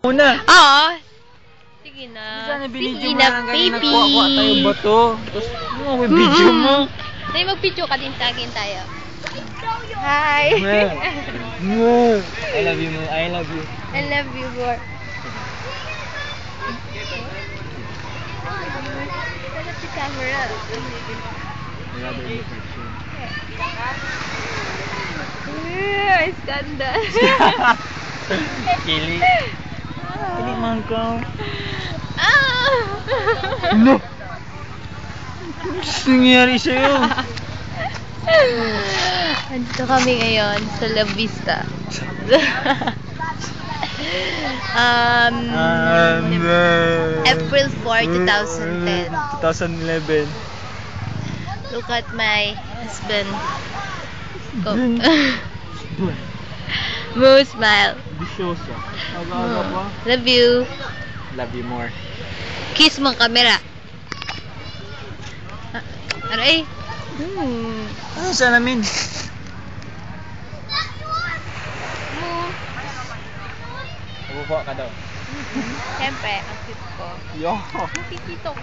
Muna. Oo. Sige na. Sana binidyo Sige mo na, lang kanina. baby. Kuha tayo ba to? Tapos, may video mo. Dahil mag-video ka din sa akin tayo. Hi. I love you, mo. I love you. I love you more. Sarap si camera. Another reflection. Skandal. Kili. Kili man ka. No. Ano nangyari sa'yo? Andito kami ngayon sa La Vista. April 4, 2010. 2011. Look at my husband. Oh. Moo smile. Bisyosa. Aga-aga pa. Love you. Love you more. Kiss mo camera. Aray. Ano sa namin? Mabubuha ka daw. Siyempre, ang cute ko. Yo! Nakikita ko.